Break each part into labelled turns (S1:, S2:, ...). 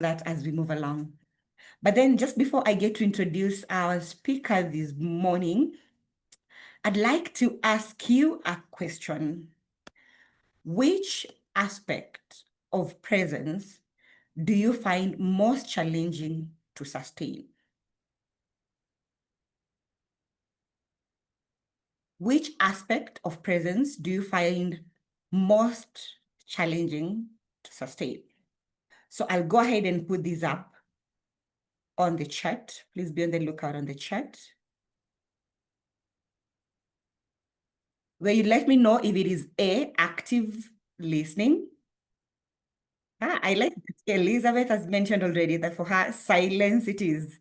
S1: that as we move along. But then just before I get to introduce our speaker this morning, I'd like to ask you a question. Which aspect of presence do you find most challenging to sustain? Which aspect of presence do you find most challenging to sustain? So I'll go ahead and put these up on the chat. Please be on the lookout on the chat, where you let me know if it is A, active listening. I like that Elizabeth has mentioned already that for her, silence it is.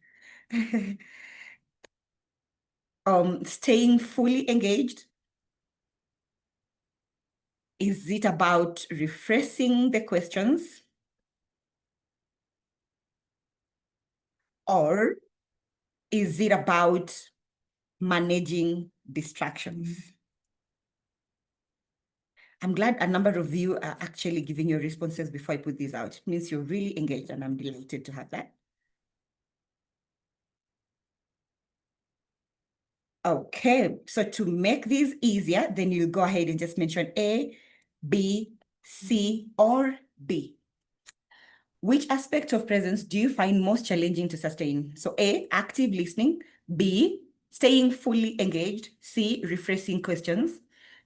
S1: Staying fully engaged. Is it about rephrasing the questions? Or is it about managing distractions? I'm glad a number of you are actually giving your responses before I put these out. It means you're really engaged, and I'm delighted to have that. Okay, so to make this easier, then you go ahead and just mention A, B, C, or D. Which aspect of presence do you find most challenging to sustain? So A, active listening, B, staying fully engaged, C, rephrasing questions,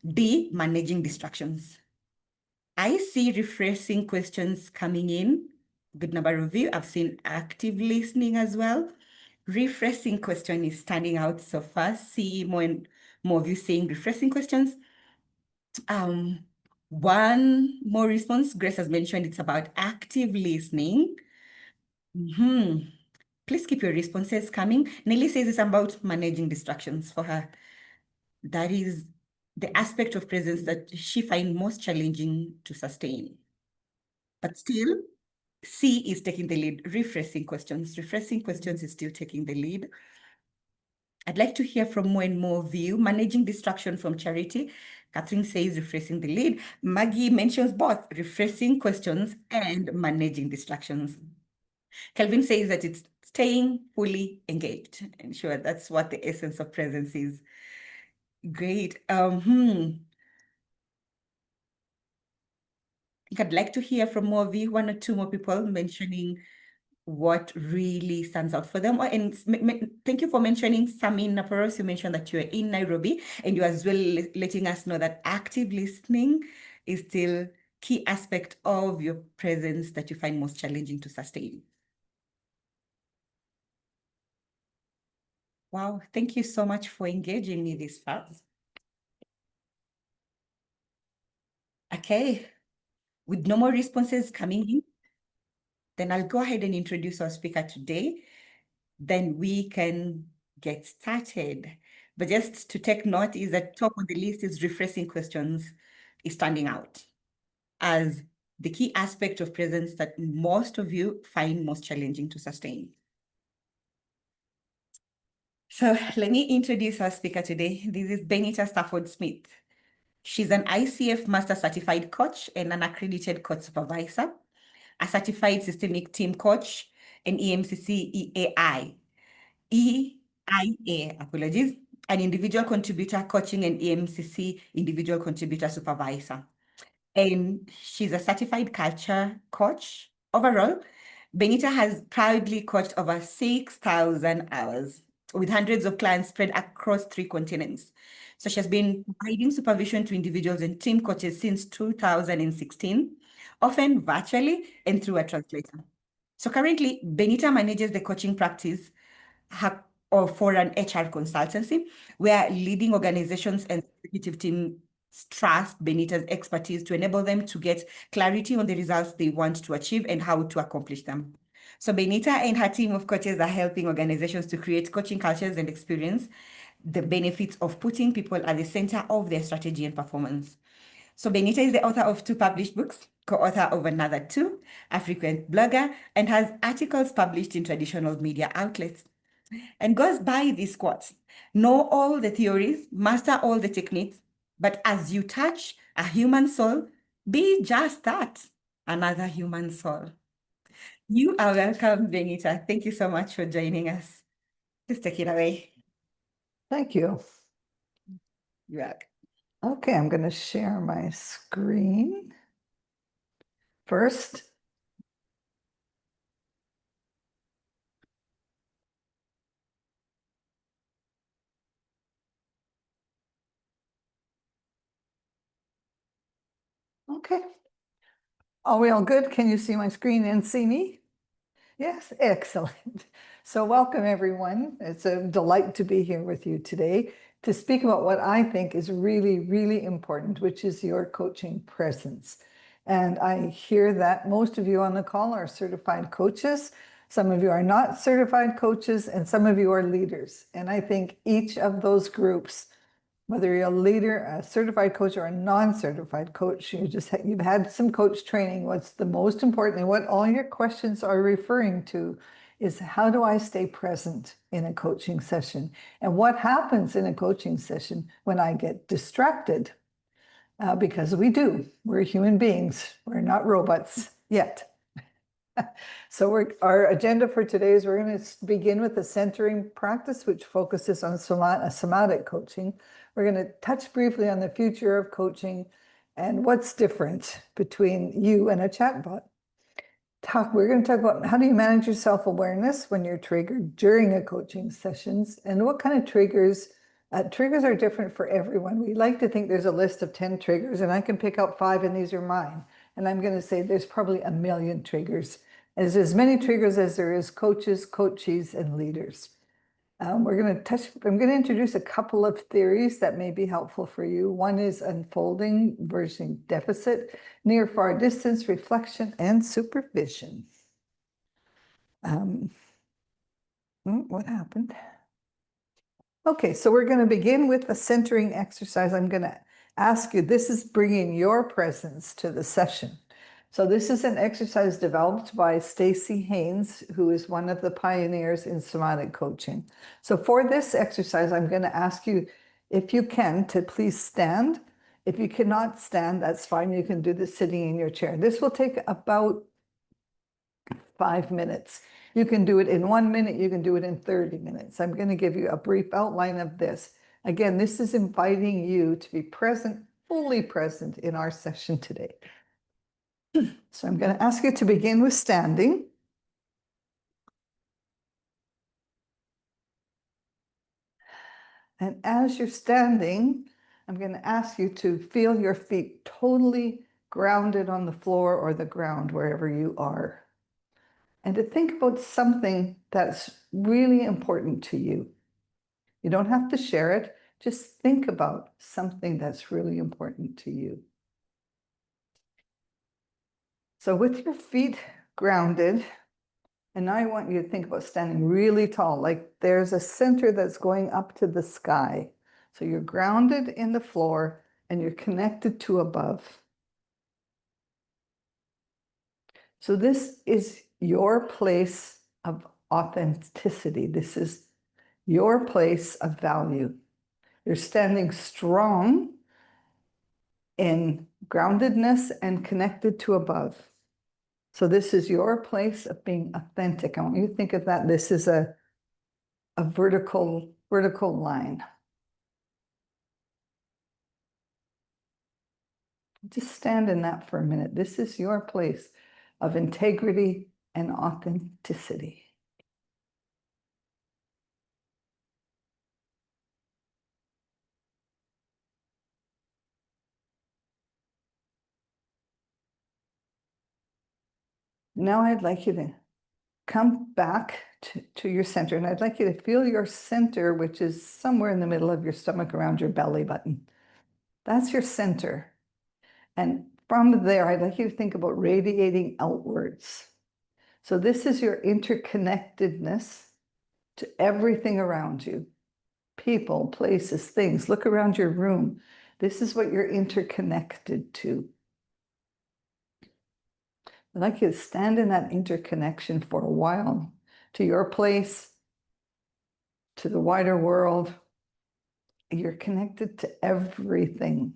S1: D, managing distractions. I see rephrasing questions coming in. Good number of you. I've seen active listening as well. Rephrasing question is standing out so far. See more and more of you saying rephrasing questions. One more response. Grace has mentioned it's about active listening. Please keep your responses coming. Nelly says it's about managing distractions for her. That is the aspect of presence that she finds most challenging to sustain. But still, C is taking the lead. Rephrasing questions. Rephrasing questions is still taking the lead. I'd like to hear from more and more of you. Managing distraction from Charity. Catherine says rephrasing the lead. Maggie mentions both rephrasing questions and managing distractions. Kelvin says that it's staying fully engaged. And sure, that's what the essence of presence is. Great. I think I'd like to hear from more of you, one or two more people mentioning what really stands out for them. Oh, and thank you for mentioning Samin Naparos. You mentioned that you're in Nairobi, and you as well letting us know that active listening is still key aspect of your presence that you find most challenging to sustain. Wow, thank you so much for engaging me this far. Okay, with no more responses coming in, then I'll go ahead and introduce our speaker today. Then we can get started. But just to take note is that top of the list is rephrasing questions is standing out as the key aspect of presence that most of you find most challenging to sustain. So let me introduce our speaker today. This is Benita Stafford-Smith. She's an ICF Master Certified Coach and an accredited coach supervisor, a certified systemic team coach, an EMCC EIA, apologies, an individual contributor coaching and EMCC individual contributor supervisor. And she's a certified culture coach. Overall, Benita has proudly coached over 6,000 hours with hundreds of clients spread across 3 continents. So she has been providing supervision to individuals and team coaches since 2016, often virtually and through a translator. So currently, Benita manages the coaching practice or for an HR consultancy, where leading organizations and executive teams trust Benita's expertise to enable them to get clarity on the results they want to achieve and how to accomplish them. So Benita and her team of coaches are helping organizations to create coaching cultures and experience the benefits of putting people at the center of their strategy and performance. So Benita is the author of 2 published books, co-author of another 2, a frequent blogger, and has articles published in traditional media outlets. And goes by these quotes: know all the theories, master all the techniques, but as you touch a human soul, be just that, another human soul. You are welcome, Benita. Thank you so much for joining us. Just take it away.
S2: Thank you.
S1: You're welcome.
S2: Okay, I'm going to share my screen first. Okay. Are we all good? Can you see my screen and see me? Yes, excellent. So welcome everyone. It's a delight to be here with you today to speak about what I think is really, really important, which is your coaching presence. And I hear that most of you on the call are certified coaches. Some of you are not certified coaches, and some of you are leaders. And I think each of those groups, whether you're a leader, a certified coach, or a non-certified coach, you've had some coach training. What's the most important and what all your questions are referring to is, how do I stay present in a coaching session? And what happens in a coaching session when I get distracted? Because we do. We're human beings. We're not robots yet. So our agenda for today is we're going to begin with the centering practice, which focuses on somatic coaching. We're going to touch briefly on the future of coaching and what's different between you and a chatbot. We're going to talk about how do you manage your self-awareness when you're triggered during a coaching sessions, and what kind of triggers. Triggers are different for everyone. We like to think there's a list of 10 triggers, and I can pick out 5 and these are mine. And I'm going to say there's probably a million triggers. There's as many triggers as there is coaches, coachees, and leaders. I'm going to introduce a couple of theories that may be helpful for you. One is unfolding versus deficit, near far distance, reflection, and supervision. What happened? Okay, so we're going to begin with a centering exercise. I'm going to ask you, this is bringing your presence to the session. So this is an exercise developed by Stacey Haynes, who is one of the pioneers in somatic coaching. So for this exercise, I'm going to ask you, if you can, to please stand. If you cannot stand, that's fine. You can do this sitting in your chair. This will take about 5 minutes. You can do it in 1 minute. You can do it in 30 minutes. I'm going to give you a brief outline of this. Again, this is inviting you to be present, fully present in our session today. So I'm going to ask you to begin with standing. And as you're standing, I'm going to ask you to feel your feet totally grounded on the floor or the ground, wherever you are. And to think about something that's really important to you. You don't have to share it. Just think about something that's really important to you. So with your feet grounded, and now I want you to think about standing really tall, like there's a center that's going up to the sky. So you're grounded in the floor and you're connected to above. So this is your place of authenticity. This is your place of value. You're standing strong in groundedness and connected to above. So this is your place of being authentic. I want you to think of that. This is a vertical line. Just stand in that for a minute. This is your place of integrity and authenticity. Now I'd like you to come back to your center, and I'd like you to feel your center, which is somewhere in the middle of your stomach around your belly button. That's your center. And from there, I'd like you to think about radiating outwards. So this is your interconnectedness to everything around you. People, places, things. Look around your room. This is what you're interconnected to. I'd like you to stand in that interconnection for a while to your place, to the wider world. You're connected to everything.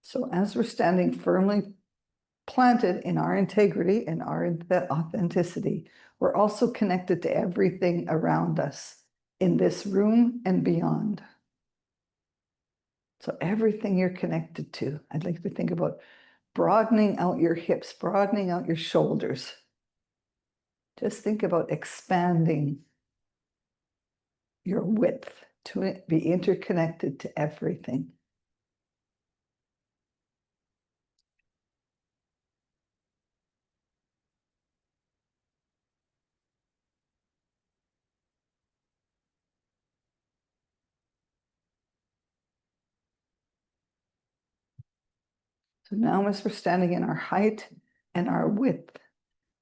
S2: So as we're standing firmly planted in our integrity and our authenticity, we're also connected to everything around us in this room and beyond. So everything you're connected to, I'd like to think about broadening out your hips, broadening out your shoulders. Just think about expanding your width to be interconnected to everything. So now as we're standing in our height and our width,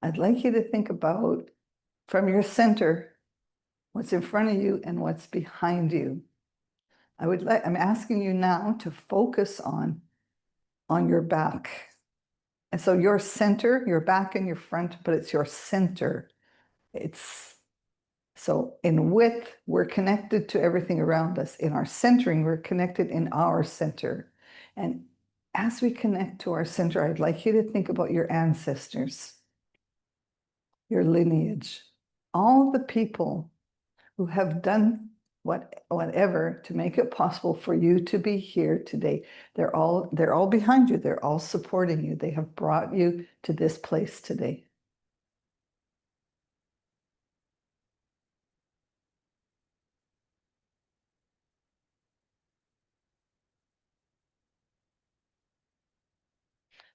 S2: I'd like you to think about from your center, what's in front of you and what's behind you. I'm asking you now to focus on your back. And so your center, your back and your front, but it's your center. So in width, we're connected to everything around us. In our centering, we're connected in our center. And as we connect to our center, I'd like you to think about your ancestors, your lineage, all the people who have done whatever to make it possible for you to be here today. They're all behind you. They're all supporting you. They have brought you to this place today.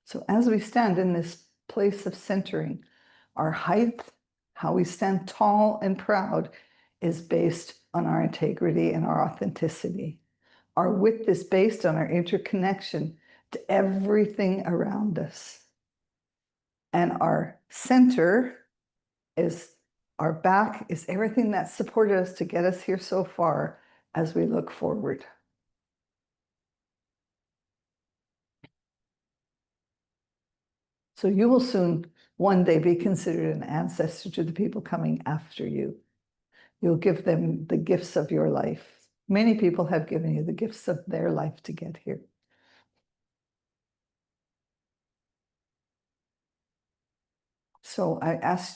S2: So as we stand in this place of centering, our height, how we stand tall and proud, is based on our integrity and our authenticity. Our width is based on our interconnection to everything around us. And our center is our back, is everything that supported us to get us here so far as we look forward. So you will soon one day be considered an ancestor to the people coming after you. You'll give them the gifts of your life. Many people have given you the gifts of their life to get here. So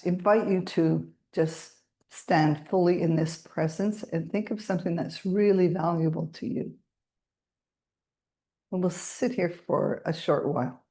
S2: invite you to just stand fully in this presence and think of something that's really valuable to you. And we'll sit here for a short while.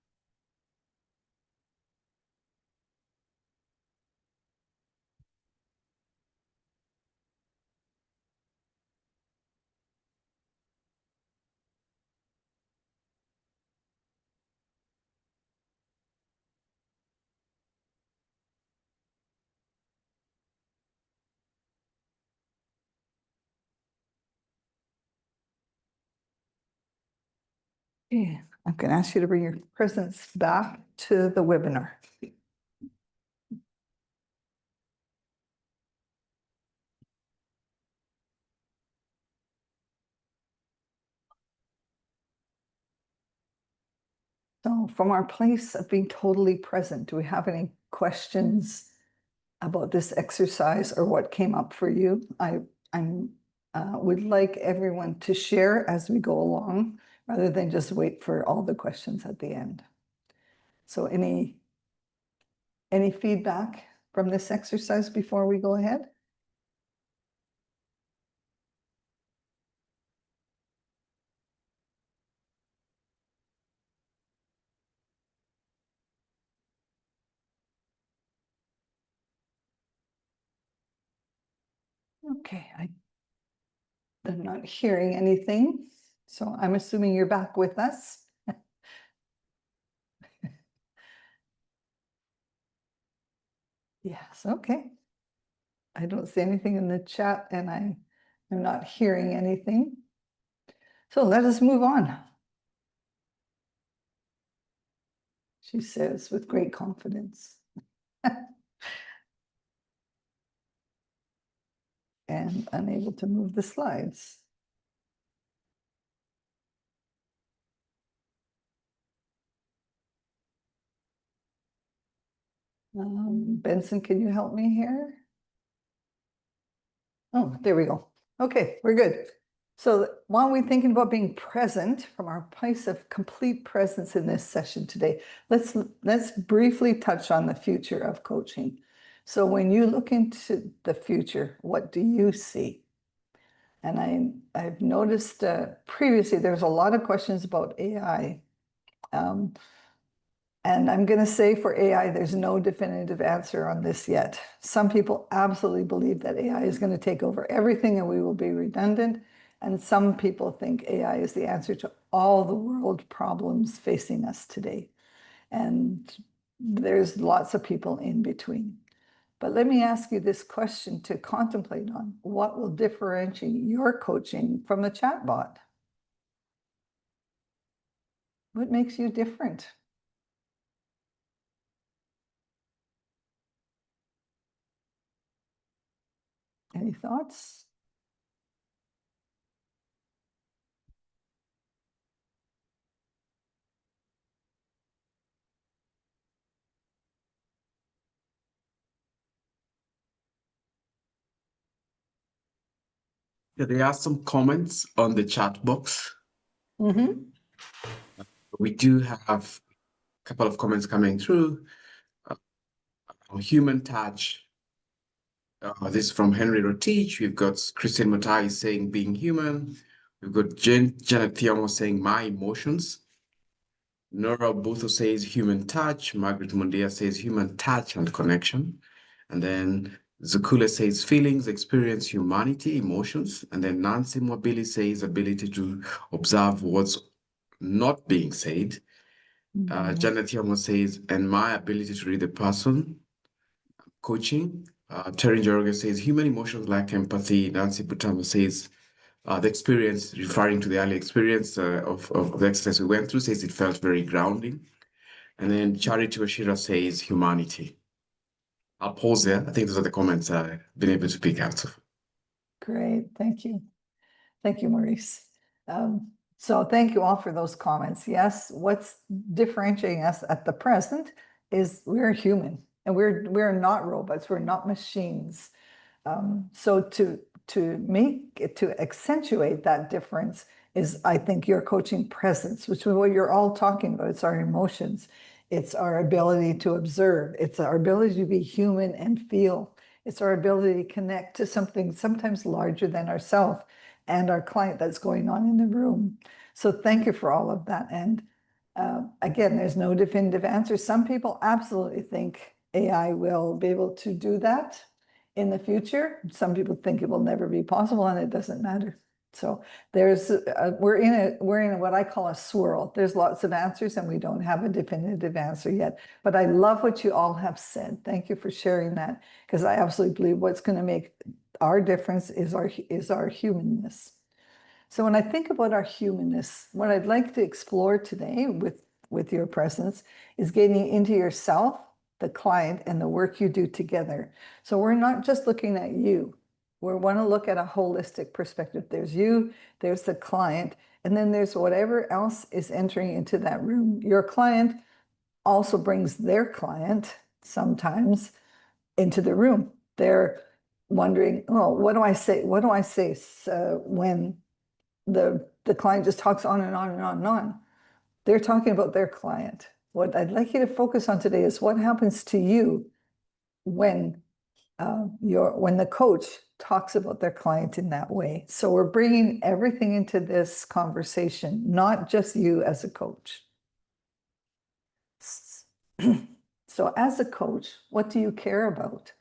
S2: Okay, I'm going to ask you to bring your presence back to the webinar. So from our place of being totally present, do we have any questions about this exercise or what came up for you? I would like everyone to share as we go along rather than just wait for all the questions at the end. So any feedback from this exercise before we go ahead? Okay, I'm not hearing anything, so I'm assuming you're back with us. Yes, okay. I don't see anything in the chat and I'm not hearing anything. So let us move on. She says with great confidence. And unable to move the slides. Benson, can you help me here? Oh, there we go. Okay, we're good. So while we're thinking about being present from our place of complete presence in this session today, let's briefly touch on the future of coaching. So when you look into the future, what do you see? And I've noticed previously there's a lot of questions about AI. And I'm going to say for AI, there's no definitive answer on this yet. Some people absolutely believe that AI is going to take over everything and we will be redundant. And some people think AI is the answer to all the world problems facing us today. And there's lots of people in between. But let me ask you this question to contemplate on. What will differentiate your coaching from a chatbot? What makes you different? Any thoughts?
S3: Yeah, there are some comments on the chat box.
S2: Mm-hmm.
S3: We do have a couple of comments coming through. Human touch. This is from Henry Rotich. We've got Christine Matai saying being human. We've got Janet Thiamo saying my emotions. Nora Butho says human touch. Margaret Mundia says human touch and connection. And then Zakula says feelings, experience, humanity, emotions. And then Nancy Mwabili says ability to observe what's not being said. Janet Yomo says, and my ability to read the person, coaching. Terry Njoroge says, human emotions like empathy. Nancy Butama says, the experience, referring to the early experience of the exercise we went through, says it felt very grounding. And then Charity Oshira says, humanity. I'll pause there. I think those are the comments I've been able to pick out.
S2: Great, thank you. Thank you, Maurice. So thank you all for those comments. Yes, what's differentiating us at the present is we're human and we're not robots, we're not machines. So to accentuate that difference is, I think, your coaching presence, which is what you're all talking about. It's our emotions, it's our ability to observe, it's our ability to be human and feel, it's our ability to connect to something sometimes larger than ourselves and our client that's going on in the room. So thank you for all of that. And again, there's no definitive answer. Some people absolutely think AI will be able to do that in the future. Some people think it will never be possible, and it doesn't matter. So there's we're in what I call a swirl. There's lots of answers, and we don't have a definitive answer yet. But I love what you all have said. Thank you for sharing that, because I absolutely believe what's going to make our difference is our humanness. So when I think about our humanness, what I'd like to explore today with your presence is getting into yourself, the client, and the work you do together. So we're not just looking at you. We want to look at a holistic perspective. There's you, there's the client, and then there's whatever else is entering into that room. Your client also brings their client sometimes into the room. They're wondering, oh, what do I say? What do I say when the client just talks on and on and on and on? They're talking about their client. What I'd like you to focus on today is what happens to you when when the coach talks about their client in that way. So we're bringing everything into this conversation, not just you as a coach. So as a coach, what do you care about?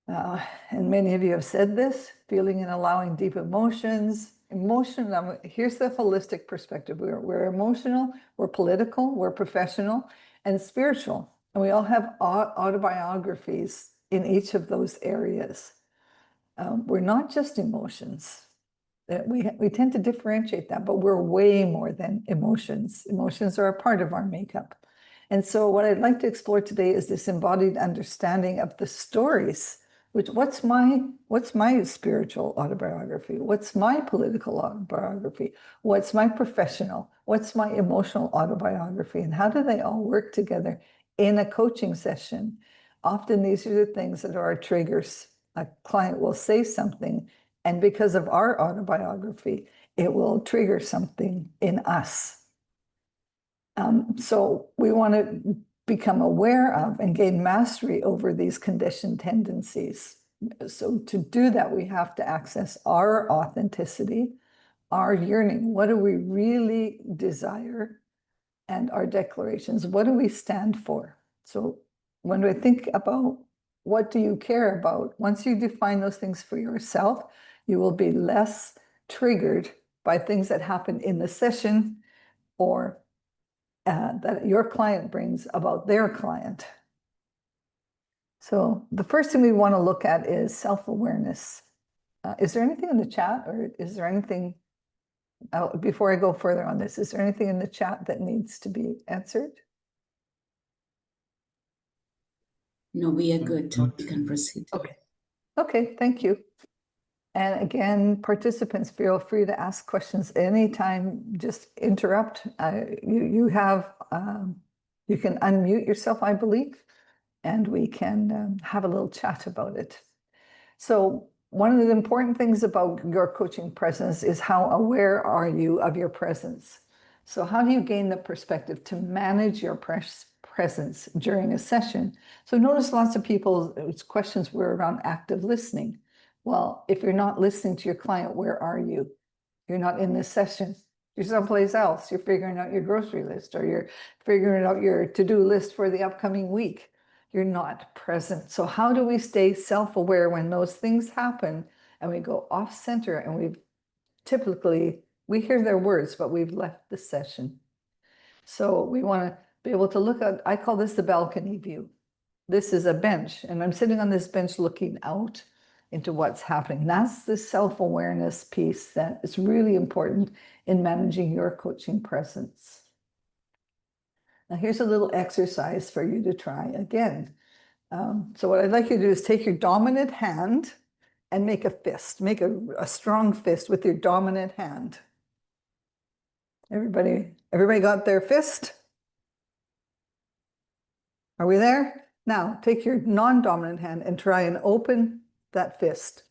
S2: And many of you have said this, feeling and allowing deep emotions. Here's the holistic perspective. We're emotional, we're political, we're professional, and spiritual. And we all have autobiographies in each of those areas. We're not just emotions. We tend to differentiate that, but we're way more than emotions. Emotions are a part of our makeup. And so what I'd like to explore today is this embodied understanding of the stories. What's my spiritual autobiography? What's my political autobiography? What's my professional? What's my emotional autobiography? And how do they all work together in a coaching session? Often these are the things that are our triggers. A client will say something, And because of our autobiography, it will trigger something in us. So we want to become aware of and gain mastery over these conditioned tendencies. So to do that, we have to access our authenticity, our yearning. What do we really desire? And our declarations. What do we stand for? So when we think about what do you care about, once you define those things for yourself, you will be less triggered by things that happen in the session or that your client brings about their client. So the first thing we want to look at is self-awareness. Is there anything in the chat, or is there anything, before I go further on this, is there anything in the chat that needs to be answered?
S4: No, we are good. We can proceed.
S2: Okay. Okay, thank you. And again, participants, feel free to ask questions anytime. Just interrupt. You can unmute yourself, I believe, and we can have a little chat about it. So one of the important things about your coaching presence is how aware are you of your presence? So how do you gain the perspective to manage your presence during a session? So notice lots of people's questions were around active listening. Well, if you're not listening to your client, where are you? You're not in this session. You're someplace else. You're figuring out your grocery list, or you're figuring out your to-do list for the upcoming week. You're not present. So how do we stay self-aware when those things happen and we go off center and we hear their words, but we've left the session. So we want to be able to look at, I call this the balcony view. This is a bench, and I'm sitting on this bench looking out into what's happening. That's the self-awareness piece that is really important in managing your coaching presence. Now here's a little exercise for you to try again. So what I'd like you to do is take your dominant hand and make a fist. Make a strong fist with your dominant hand. Everybody got their fist? Are we there? Now take your non-dominant hand and try and open that fist.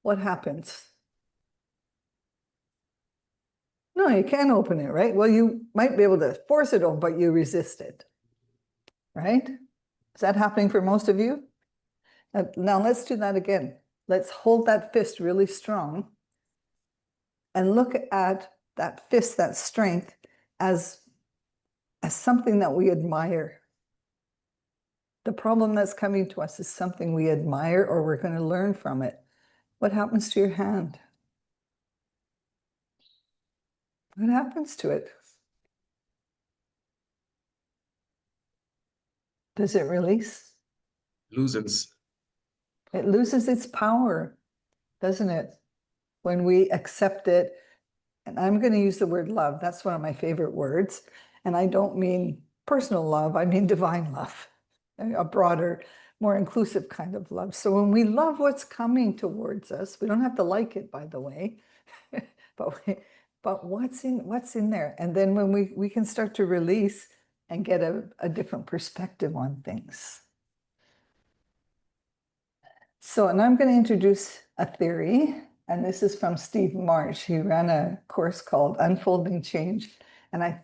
S2: What happens? No, you can't open it, right? Well, you might be able to force it open, but you resist it, right? Is that happening for most of you? Now let's do that again. Let's hold that fist really strong and look at that fist, that strength, as something that we admire. The problem that's coming to us is something we admire or we're going to learn from it. What happens to your hand? What happens to it? Does it release?
S3: Loosens.
S2: It loses its power, doesn't it? When we accept it, and I'm going to use the word love. That's one of my favorite words. And I don't mean personal love, I mean divine love, a broader, more inclusive kind of love. So when we love what's coming towards us, we don't have to like it, by the way, but what's in there? And then when we can start to release and get a different perspective on things. So, and I'm going to introduce a theory, and this is from Steve Marsh. He ran a course called Unfolding Change, and I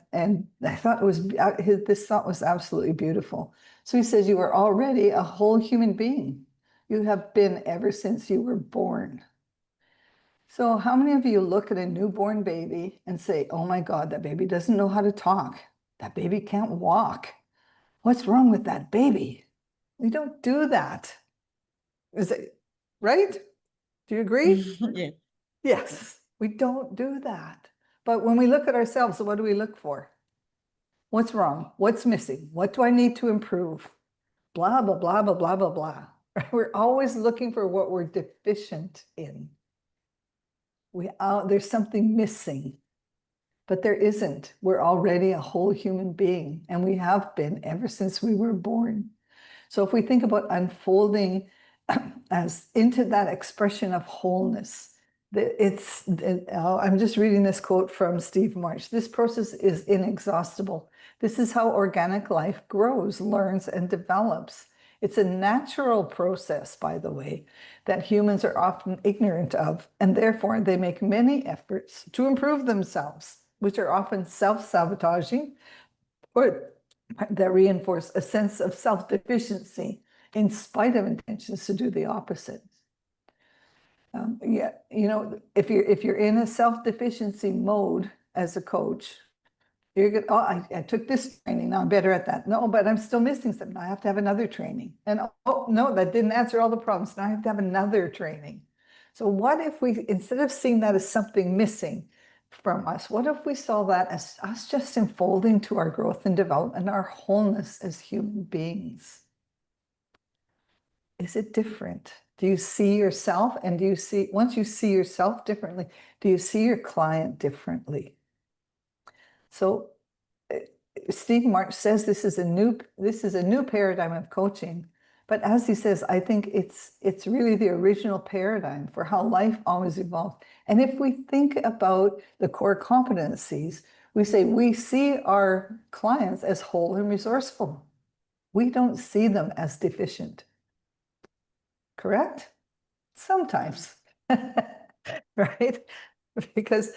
S2: thought this thought was absolutely beautiful. So he says, you are already a whole human being. You have been ever since you were born. So how many of you look at a newborn baby and say, oh my God, that baby doesn't know how to talk. That baby can't walk. What's wrong with that baby? We don't do that. Is it right? Do you agree?
S1: Yeah.
S2: Yes, we don't do that. But when we look at ourselves, what do we look for? What's wrong? What's missing? What do I need to improve? Blah, blah, blah, blah, blah, blah, blah. We're always looking for what we're deficient in. There's something missing, but there isn't. We're already a whole human being, and we have been ever since we were born. So if we think about unfolding as into that expression of wholeness, I'm just reading this quote from Steve Marsh. This process is inexhaustible. This is how organic life grows, learns, and develops. It's a natural process, by the way, that humans are often ignorant of, and therefore they make many efforts to improve themselves, which are often self-sabotaging or that reinforce a sense of self-deficiency in spite of intentions to do the opposite. Yeah, you know, if you're in a self-deficiency mode as a coach, you're good. Oh, I took this training. Now I'm better at that. No, but I'm still missing something. I have to have another training. And oh, no, that didn't answer all the problems. Now I have to have another training. So what if we, instead of seeing that as something missing from us, what if we saw that as us just unfolding to our growth and development, our wholeness as human beings? Is it different? Do you see yourself, and do you see, once you see yourself differently, do you see your client differently? So Steve March says this is a new paradigm of coaching, but as he says, I think it's really the original paradigm for how life always evolved. And if we think about the core competencies, we say we see our clients as whole and resourceful. We don't see them as deficient. Correct? Sometimes, right? Because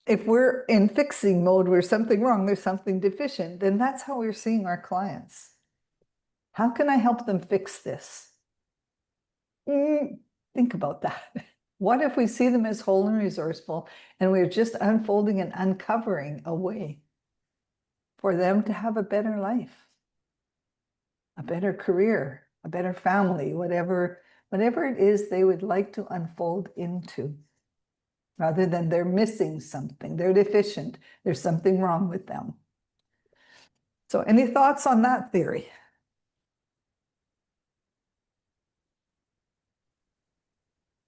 S2: if we're in fixing mode, where something wrong, there's something deficient, then that's how we're seeing our clients. How can I help them fix this? Think about that. What if we see them as whole and resourceful, and we're just unfolding and uncovering a way for them to have a better life, a better career, a better family, whatever it is they would like to unfold into, rather than they're missing something, they're deficient, there's something wrong with them. So any thoughts on that theory?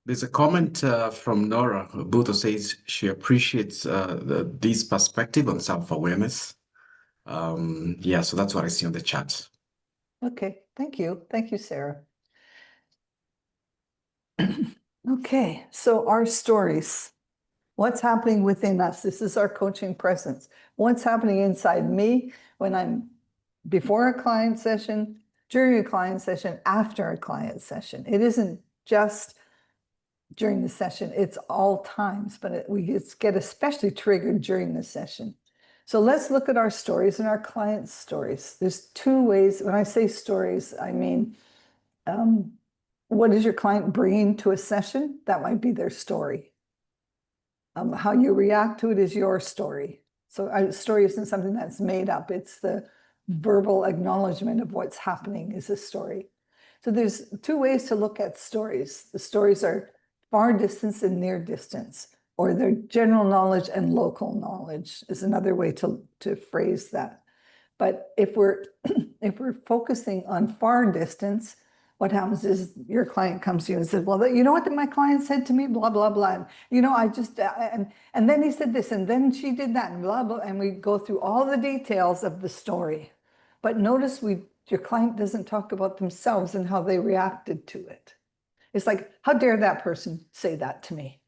S3: There's a comment from Nora Buto says she appreciates this perspective on self-awareness. Yeah, so that's what I see on the chat.
S2: Okay, thank you. Thank you, Sarah. Okay, so our stories. What's happening within us? This is our coaching presence. What's happening inside me when I'm before a client session, during a client session, after a client session. It isn't just during the session, it's all times, but we get especially triggered during the session. So let's look at our stories and our clients' stories. There's two ways. When I say stories, I mean, what is your client bringing to a session? That might be their story. How you react to it is your story. So a story isn't something that's made up. It's the verbal acknowledgement of what's happening is a story. So there's two ways to look at stories. The stories are far distance and near distance, or they're general knowledge and local knowledge is another way to phrase that. But if we're focusing on far distance, what happens is your client comes to you and says, well, you know what my client said to me, blah, blah, blah. And, you know, I just, and then he said this, and then she did that, and blah, blah. And we go through all the details of the story. But notice your client doesn't talk about themselves and how they reacted to it. It's like, how dare that person say that to me?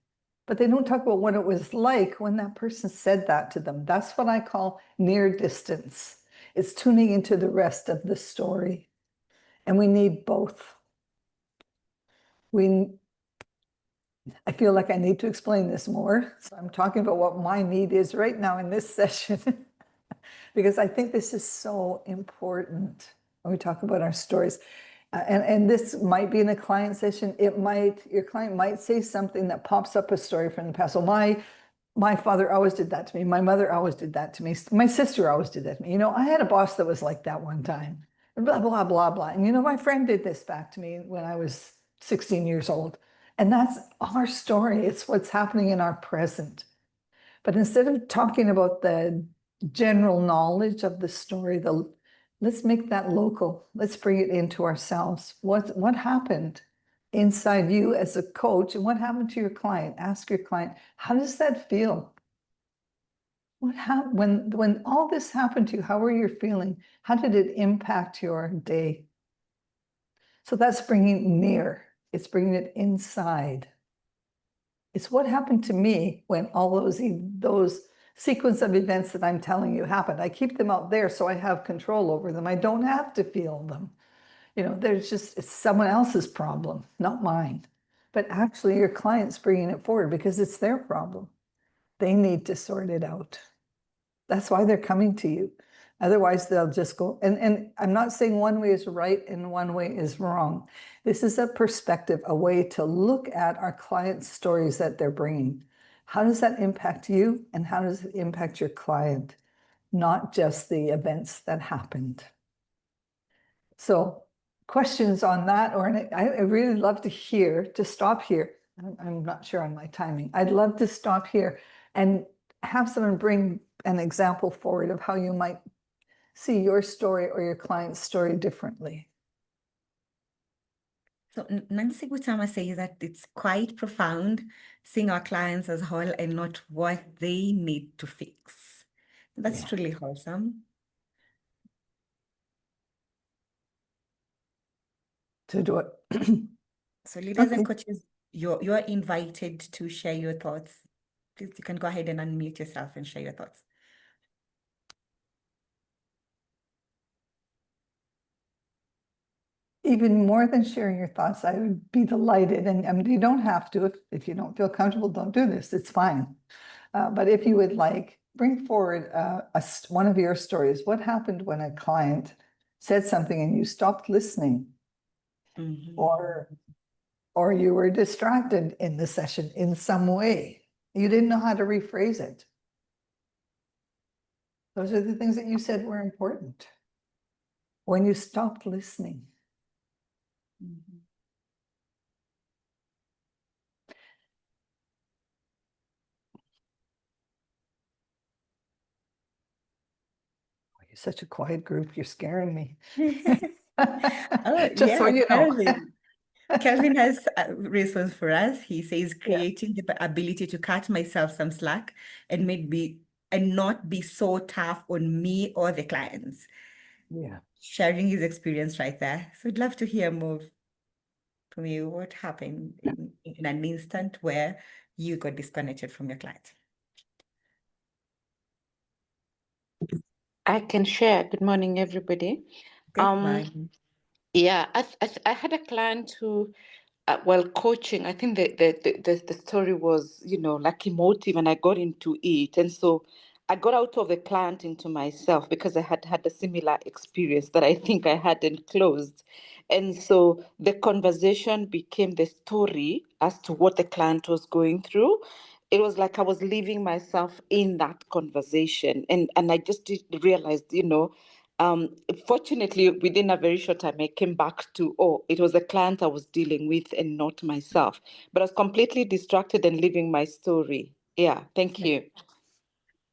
S2: But they don't talk about what it was like when that person said that to them. That's what I call near distance. It's tuning into the rest of the story. And we need both. I feel like I need to explain this more. So I'm talking about what my need is right now in this session, because I think this is so important when we talk about our stories. And this might be in a client session. Your client might say something that pops up a story from the past. So my father always did that to me. My mother always did that to me. My sister always did that to me. You know, I had a boss that was like that one time. Blah, blah, blah, blah. And you know, my friend did this back to me when I was 16 years old. And that's our story. It's what's happening in our present. But instead of talking about the general knowledge of the story, let's make that local. Let's bring it into ourselves. What happened inside you as a coach, and what happened to your client? Ask your client, how does that feel? What happened when all this happened to you? How were you feeling? How did it impact your day? So that's bringing near. It's bringing it inside. It's what happened to me when all those sequence of events that I'm telling you happened. I keep them out there so I have control over them. I don't have to feel them. there's just, it's someone else's problem, not mine. But actually your client's bringing it forward because it's their problem. They need to sort it out. That's why they're coming to you. Otherwise, they'll just go, and I'm not saying one way is right and one way is wrong. This is a perspective, a way to look at our clients' stories that they're bringing. How does that impact you and how does it impact your client? Not just the events that happened. So questions on that, or I really love to stop here. I'm not sure on my timing. I'd love to stop here and have someone bring an example forward of how you might see your story or your client's story differently.
S1: So Nancy Gutama says that it's quite profound seeing our clients as whole and not what they need to fix. That's
S2: Yeah.
S1: truly wholesome.
S2: To do it.
S1: So leaders
S2: Okay.
S1: and coaches, you're invited to share your thoughts. Please, you can go ahead and unmute yourself and share your thoughts.
S2: Even more than sharing your thoughts, I would be delighted. And you don't have to, if you don't feel comfortable, don't do this. It's fine. But if you would like, bring forward one of your stories. What happened when a client said something and you stopped listening?
S1: Mhm.
S2: Or you were distracted in the session in some way. You didn't know how to rephrase it. Those are the things that you said were important. When you stopped listening.
S1: Mhm.
S2: You're such a quiet group. You're scaring me.
S1: Oh,
S2: Just so
S1: yeah,
S2: you know.
S1: Kelvin has a response for us. He says,
S2: Yeah.
S1: creating the ability to cut myself some slack and not be so tough on me or the clients.
S2: Yeah.
S1: Sharing his experience right there. So we'd love to hear more from you. What happened in an instant where you got disconnected from your client?
S4: I can share. Good morning, everybody.
S1: Good morning.
S4: Yeah, I had a client who, coaching, I think the story was, like emotive, and I got into it. And so I got out of the client into myself because I had had a similar experience that I think I hadn't closed. And so the conversation became the story as to what the client was going through. It was like I was leaving myself in that conversation. And I just realized, fortunately, within a very short time, I came back to, it was a client I was dealing with and not myself. But I was completely distracted and living my story. Yeah, thank you.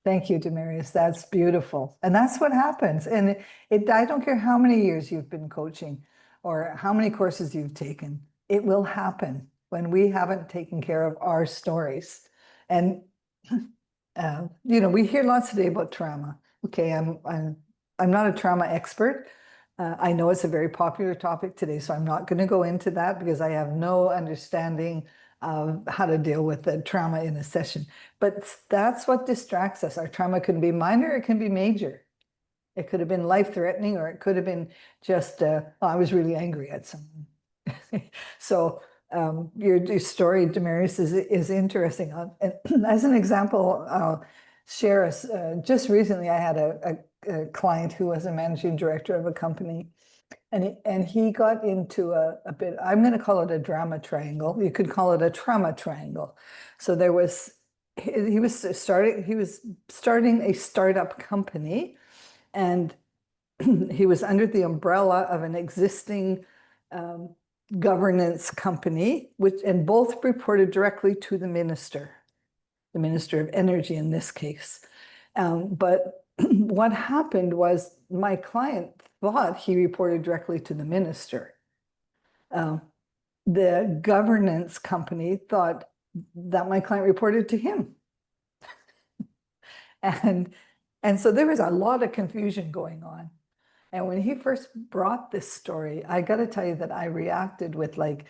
S2: Thank you, Demarius. That's beautiful. And that's what happens. And I don't care how many years you've been coaching or how many courses you've taken, it will happen when we haven't taken care of our stories. And, we hear lots today about trauma. Okay, I'm not a trauma expert. I know it's a very popular topic today, so I'm not going to go into that because I have no understanding of how to deal with the trauma in a session. But that's what distracts us. Our trauma can be minor, it can be major. It could have been life-threatening, or it could have been just, I was really angry at someone. So your story, Demarius, is interesting. And as an example, I'll share us. Just recently, I had a client who was a managing director of a company, and he got into a bit, I'm going to call it a drama triangle. You could call it a trauma triangle. So there was, he was starting a startup company, and he was under the umbrella of an existing governance company, and both reported directly to the Minister of Energy in this case. But what happened was my client thought he reported directly to the minister. The governance company thought that my client reported to him. And so there was a lot of confusion going on. And when he first brought this story, I got to tell you that I reacted with like,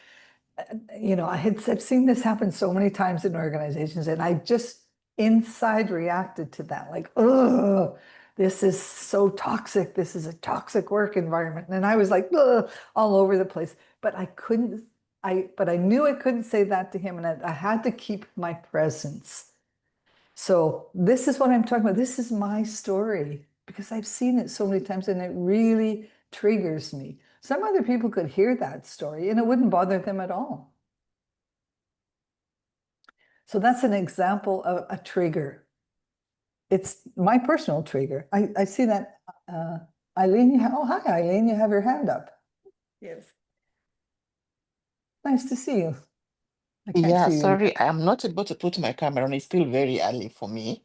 S2: I've seen this happen so many times in organizations, and I just inside reacted to that, like, oh, this is so toxic. This is a toxic work environment. And I was like, "Ugh," all over the place. But I couldn't, but I knew I couldn't say that to him. And I had to keep my presence. So this is what I'm talking about. This is my story because I've seen it so many times and it really triggers me. Some other people could hear that story and it wouldn't bother them at all. So that's an example of a trigger. It's my personal trigger. I see that. Eileen, oh, hi, Eileen, you have your hand up.
S1: Yes.
S2: Nice to see you. I can't
S5: Yeah,
S2: see you.
S5: sorry, I'm not able to put my camera on. It's still very early for me.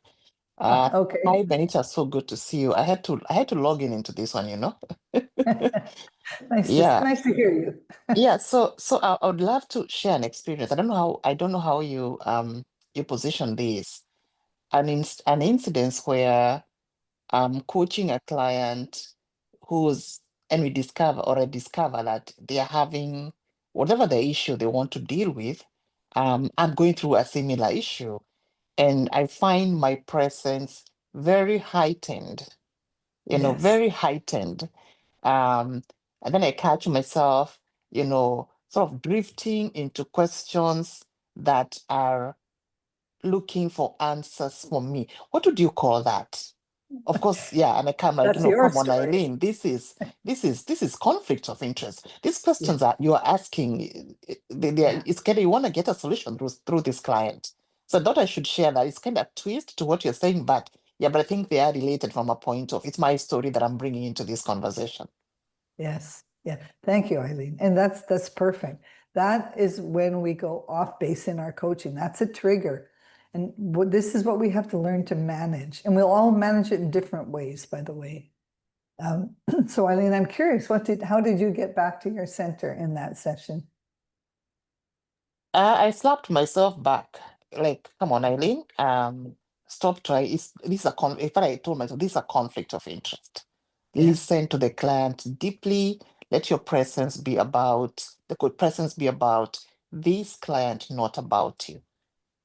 S5: Hi,
S2: Okay.
S5: Benita, so good to see you. I had to log in into this one, you know. Yeah,
S2: Nice to hear you.
S5: yeah. So I would love to share an experience. I don't know how you position this. An incident where I'm coaching a client and I discover that they are having whatever the issue they want to deal with. I'm going through a similar issue, and I find my presence very heightened,
S2: Yes.
S5: very heightened. Um, and then I catch myself, sort of drifting into questions that are looking for answers for me. What would you call that? Of course, yeah, and I come like,
S2: That's your
S5: come on,
S2: story.
S5: Eileen, this is conflict of interest. These questions that you are asking, it's kind of, you want to get a solution through this client. So I thought I should share that. It's kind of twist to what you're saying, but yeah, but I think they are related from a point of, it's my story that I'm bringing into this conversation.
S2: Yes. Yeah. Thank you, Eileen. And that's perfect. That is when we go off base in our coaching. That's a trigger. And this is what we have to learn to manage. And we'll all manage it in different ways, by the way. So Eileen, I'm curious, how did you get back to your center in that session?
S5: I slapped myself back. Like, come on, Eileen. Stop trying. In fact, I told myself this is a conflict of interest.
S2: Yeah.
S5: Listen to the client deeply. Let your presence be about this client, not about you.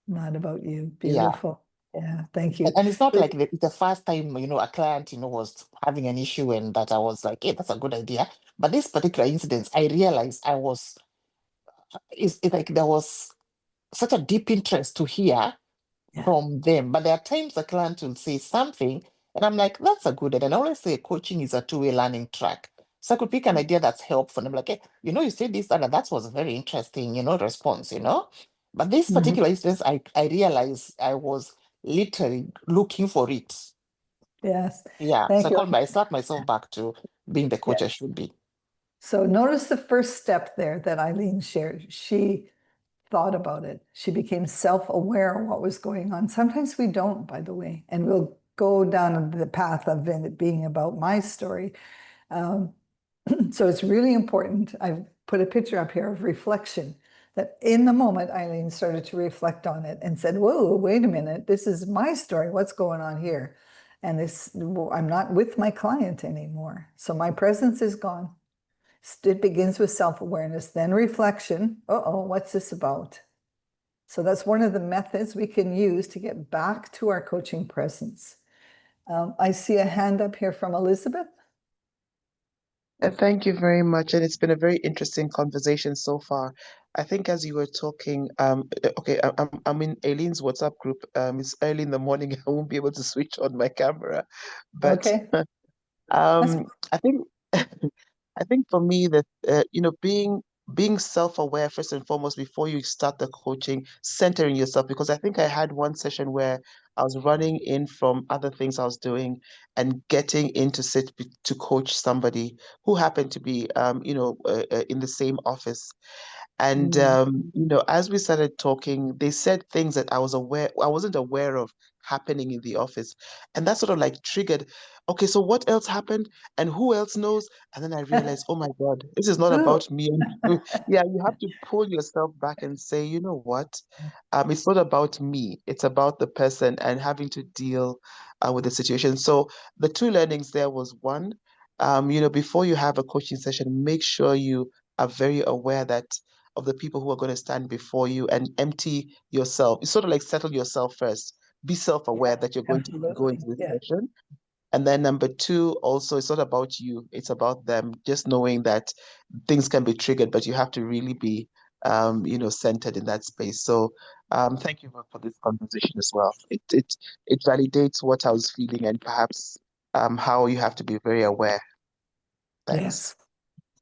S2: Not about you.
S5: Yeah.
S2: Beautiful. Yeah. Thank you.
S5: And it's not like the first time, a client, was having an issue and that I was like, hey, that's a good idea. But this particular incident, I realized it's like there was such a deep interest to hear
S2: Yeah.
S5: from them. But there are times the client will say something, and I'm like, that's a good idea. And I always say coaching is a two-way learning track. So I could pick an idea that's helpful. And I'm like, hey, you said this, and that was a very interesting, response, But this particular instance, I realized I was literally looking for it.
S2: Yes.
S5: Yeah.
S2: Thank you.
S5: I slapped myself back to being the coach I should be.
S2: So notice the first step there that Eileen shared. She thought about it. She became self-aware of what was going on. Sometimes we don't, by the way, and we'll go down the path of it being about my story. So it's really important. I've put a picture up here of reflection, that in the moment, Eileen started to reflect on it and said, whoa, wait a minute, this is my story. What's going on here? And I'm not with my client anymore. So my presence is gone. It begins with self-awareness, then reflection. Uh-oh, what's this about? So that's one of the methods we can use to get back to our coaching presence. I see a hand up here from Elizabeth.
S6: Thank you very much. And it's been a very interesting conversation so far. I think as you were talking, okay, I'm in Aileen's WhatsApp group. It's early in the morning. I won't be able to switch on my camera. But
S2: Okay.
S6: I think I think for me that being self-aware first and foremost before you start the coaching, centering yourself, because I think I had one session where I was running in from other things I was doing and getting in to coach somebody who happened to be in the same office. And as we started talking, they said things that I wasn't aware of happening in the office. And that sort of like triggered, okay, so what else happened and who else knows? And then I realized, oh my God, this is not about me and you. Yeah, you have to pull yourself back and say, you know what? It's not about me. It's about the person and having to deal with the situation. So the two learnings there was one, before you have a coaching session, make sure you are very aware of the people who are going to stand before you and empty yourself. You sort of like settle yourself first. Be self-aware that you're going to go
S2: Absolutely.
S6: into this
S2: Yeah.
S6: session. And then number two, also, it's not about you, it's about them. Just knowing that things can be triggered, but you have to really be, centered in that space. So thank you for this conversation as well. It validates what I was feeling and perhaps how you have to be very aware. Thanks.
S2: Yes.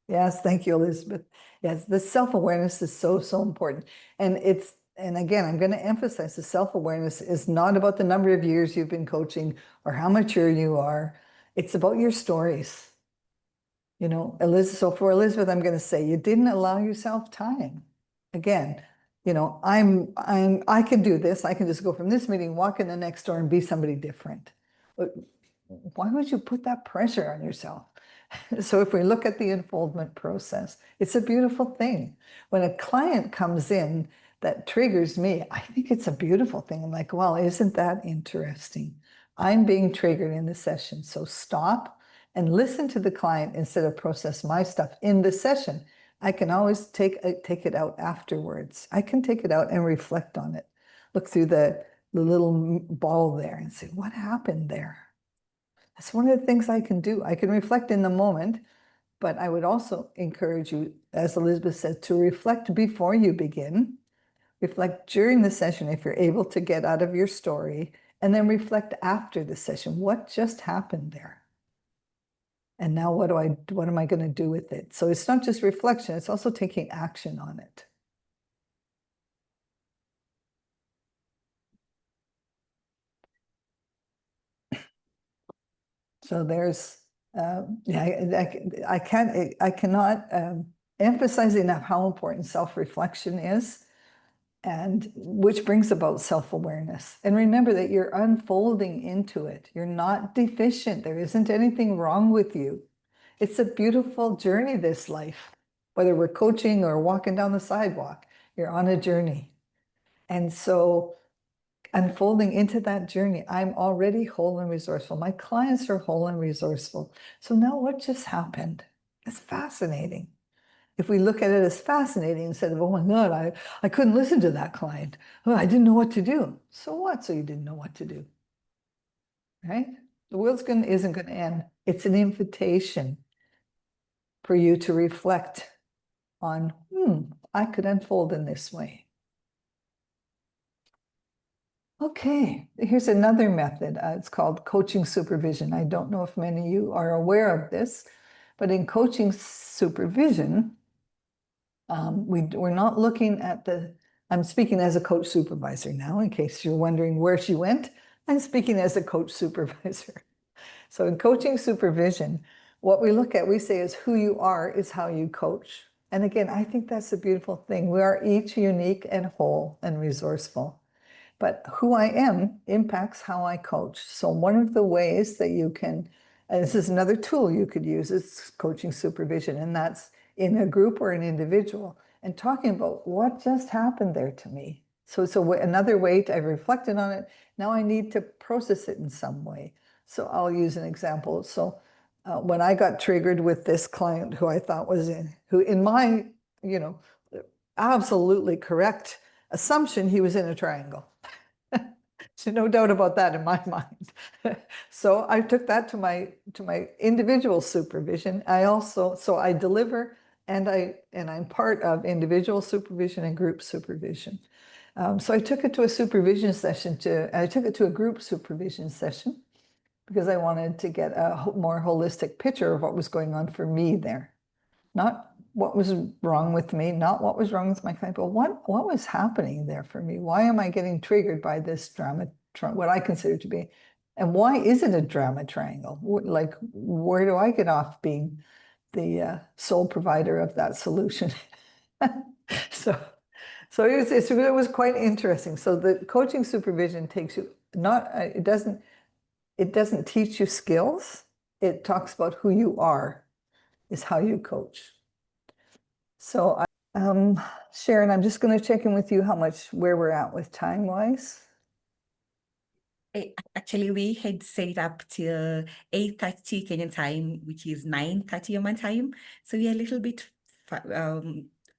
S2: Yes, thank you, Elizabeth. Yes, the self-awareness is so, so important. And again, I'm going to emphasize the self-awareness is not about the number of years you've been coaching or how mature you are. It's about your stories. Elizabeth, so for Elizabeth, I'm going to say you didn't allow yourself time. Again, I can do this. I can just go from this meeting, walk in the next door and be somebody different. But why would you put that pressure on yourself? So if we look at the unfoldment process, it's a beautiful thing. When a client comes in that triggers me, I think it's a beautiful thing. I'm like, well, isn't that interesting? I'm being triggered in the session. So stop and listen to the client instead of process my stuff in the session. I can always take it out afterwards. I can take it out and reflect on it. Look through the little ball there and say, what happened there? That's one of the things I can do. I can reflect in the moment, but I would also encourage you, as Elizabeth said, to reflect before you begin. Reflect during the session if you're able to get out of your story, and then reflect after the session. What just happened there? And now what am I going to do with it? So it's not just reflection, it's also taking action on it. So there's, I cannot emphasize enough how important self-reflection is, and which brings about self-awareness. And remember that you're unfolding into it. You're not deficient. There isn't anything wrong with you. It's a beautiful journey, this life. Whether we're coaching or walking down the sidewalk, you're on a journey. And so unfolding into that journey, I'm already whole and resourceful. My clients are whole and resourceful. So now what just happened? It's fascinating. If we look at it as fascinating instead of, oh my God, I couldn't listen to that client. Oh, I didn't know what to do. So what? So you didn't know what to do, right? The world isn't going to end. It's an invitation for you to reflect on, I could unfold in this way. Okay, here's another method. It's called coaching supervision. I don't know if many of you are aware of this, but in coaching supervision, we're not looking at I'm speaking as a coach supervisor now, in case you're wondering where she went. I'm speaking as a coach supervisor. So in coaching supervision, what we look at, we say is who you are is how you coach. And again, I think that's a beautiful thing. We are each unique and whole and resourceful. But who I am impacts how I coach. So one of the ways that you can, and this is another tool you could use, is coaching supervision, and that's in a group or an individual, and talking about what just happened there to me. So it's another way I've reflected on it. Now I need to process it in some way. So I'll use an example. So when I got triggered with this client who I thought was in my, absolutely correct assumption, he was in a triangle. So no doubt about that in my mind. So I took that to my individual supervision. I deliver, and I'm part of individual supervision and group supervision. So I took it to a supervision session. I took it to a group supervision session because I wanted to get a more holistic picture of what was going on for me there. Not what was wrong with me, not what was wrong with my client, but what was happening there for me? Why am I getting triggered by this drama, what I consider to be, and why is it a drama triangle? Like, where do I get off being the sole provider of that solution? So it was quite interesting. So the coaching supervision takes you it doesn't teach you skills. It talks about who you are, is how you coach. So, Sharon, I'm just going to check in with you where we're at with time-wise.
S1: Actually, we had set up till 8:30 Kenyan time, which is 9:30 Oman time. So we're a little bit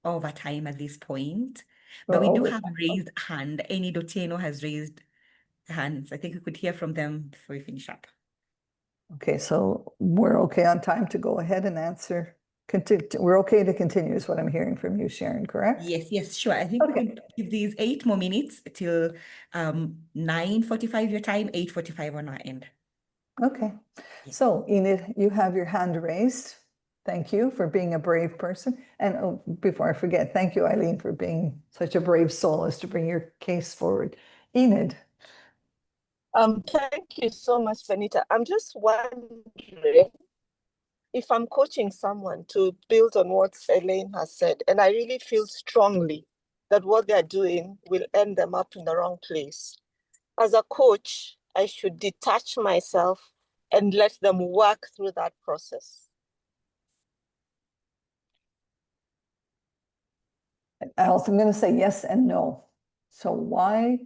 S1: over time at this point. But we do have a raised hand. Any Dotieno has raised hands. I think we could hear from them before we finish up.
S2: Okay, so we're okay on time to go ahead and answer. We're okay to continue is what I'm hearing from you, Sharon, correct?
S1: Yes, sure. I think we
S2: Okay.
S1: could give these 8 more minutes till 9:45 your time, 8:45 on our end.
S2: Okay.
S1: Yes.
S2: So Enid, you have your hand raised. Thank you for being a brave person. And oh, before I forget, thank you, Eileen, for being such a brave soul as to bring your case forward. Enid.
S7: Thank you so much, Benita. I'm just wondering if I'm coaching someone to build on what Elaine has said, and I really feel strongly that what they're doing will end them up in the wrong place. As a coach, I should detach myself and let them work through that process.
S2: I'm going to say yes and no. So why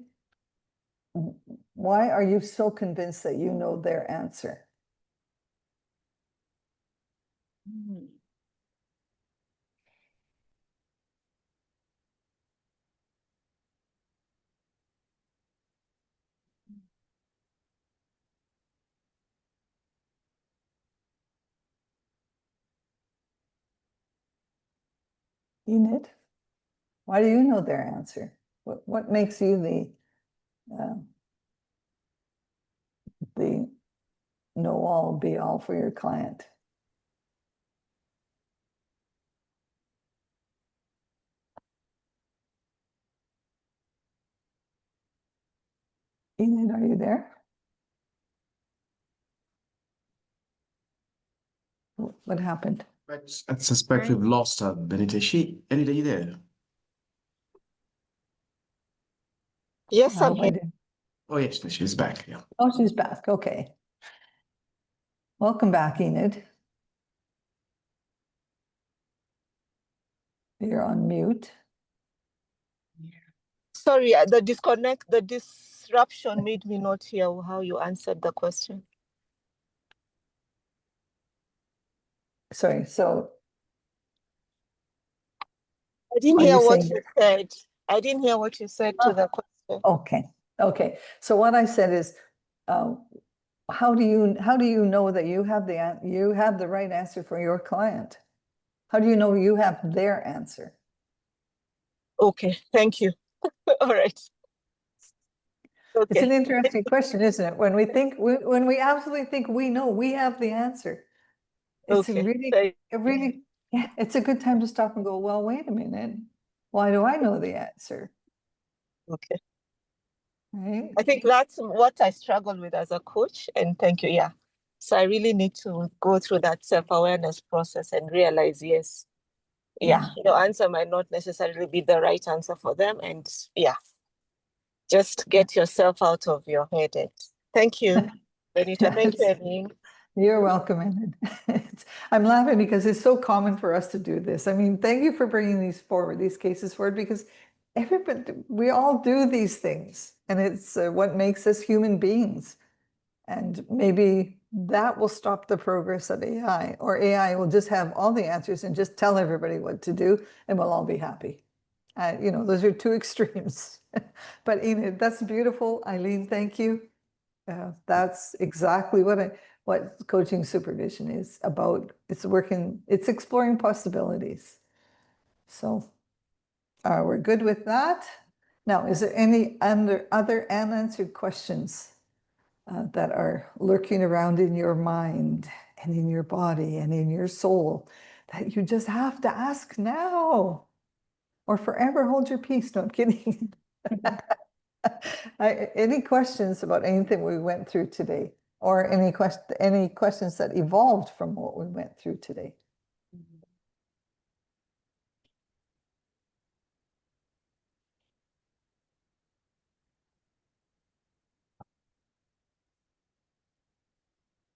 S2: are you so convinced that you know their answer?
S1: Mm.
S2: Enid, why do you know their answer? What makes you the know all be all for your client? Enid, are you there? What happened?
S3: I suspect we've lost her, Benita. Enid, are you there?
S7: Yes,
S2: I
S7: I'm
S2: hope I
S7: here.
S2: did.
S3: Oh, yes, she's back. Yeah.
S2: Oh, she's back. Okay. Welcome back, Enid. You're on mute.
S7: Sorry, the disruption made me not hear how you answered the question.
S2: Sorry, so
S7: I didn't
S2: are
S7: hear
S2: you
S7: what
S2: saying
S7: you said. I didn't hear what you said to the question.
S2: okay. So what I said is, how do you know that you have the right answer for your client? How do you know you have their answer?
S7: Okay, thank you. All right. Okay.
S2: It's an interesting question, isn't it? When we absolutely think we know, we have the answer. It's
S7: Okay.
S2: yeah, it's a good time to stop and go, well, wait a minute. Why do I know the answer?
S7: Okay.
S2: Right?
S7: I think that's what I struggle with as a coach. And thank you. Yeah. So I really need to go through that self-awareness process and realize, yes, yeah, your answer might not necessarily be the right answer for them. And yeah, just get yourself out of your head. And thank you, Benita. Thank you, Eileen.
S2: You're welcome, Enid. I'm laughing because it's so common for us to do this. I mean, thank you for bringing these cases forward, because we all do these things, and it's what makes us human beings. And maybe that will stop the progress of AI, or AI will just have all the answers and just tell everybody what to do, and we'll all be happy. Those are two extremes. But Enid, that's beautiful. Eileen, thank you. That's exactly what coaching supervision is about. It's exploring possibilities. So we're good with that. Now, is there any other unanswered questions that are lurking around in your mind and in your body and in your soul that you just have to ask now, or forever hold your peace? No, I'm kidding. Any questions about anything we went through today, or any questions that evolved from what we went through today?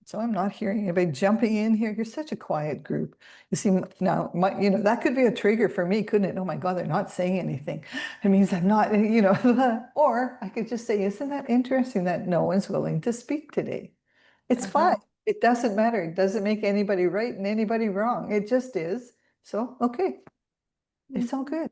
S2: So I'm not hearing anybody jumping in here. You're such a quiet group. You see, now, that could be a trigger for me, couldn't it? Oh my God, they're not saying anything. It means I'm not, or I could just say, isn't that interesting that no one's willing to speak today? It's fine. It doesn't matter. It doesn't make anybody right and anybody wrong. It just is. So, okay, it's all good.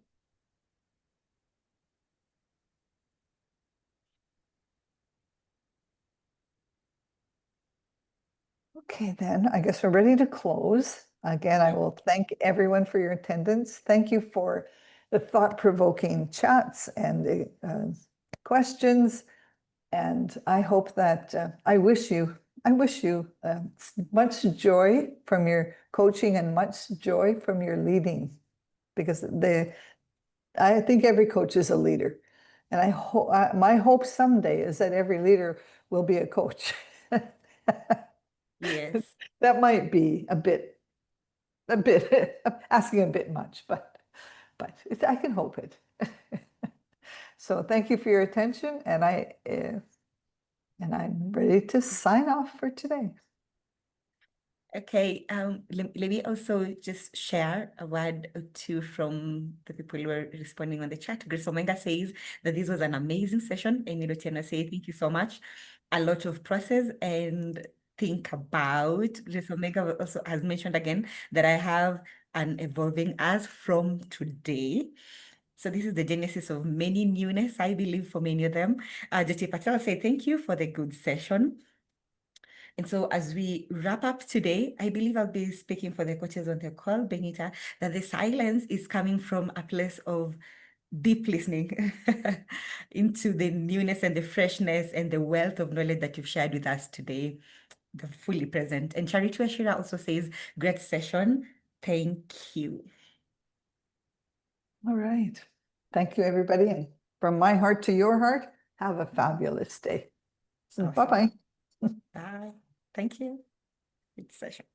S2: Okay, then I guess we're ready to close. Again, I will thank everyone for your attendance. Thank you for the thought-provoking chats and the questions. And I hope that I wish you much joy from your coaching and much joy from your leading, because I think every coach is a leader. And I hope my hope someday is that every leader will be a coach.
S1: Yes.
S2: That might be a bit asking a bit much, but I can hope it. So thank you for your attention, and I'm ready to sign off for today.
S1: Okay, let me also just share a word or two from the people who are responding on the chat. Grace Omenga says that this was an amazing session. And Tiana says, thank you so much. A lot of process and think about. Grace Omenga also has mentioned again that I have an evolving as from today. So this is the genesis of many newness, I believe, for many of them. Jyoti Patel say thank you for the good session. And so as we wrap up today, I believe I'll be speaking for the coaches on the call, Benita, that the silence is coming from a place of deep listening into the newness and the freshness and the wealth of knowledge that you've shared with us today, the fully present. And Charity Ashira also says, great session. Thank you.
S2: All right. Thank you, everybody. And from my heart to your heart, have a fabulous day.
S1: Awesome.
S2: Bye-bye.
S1: Bye. Thank you. Good session.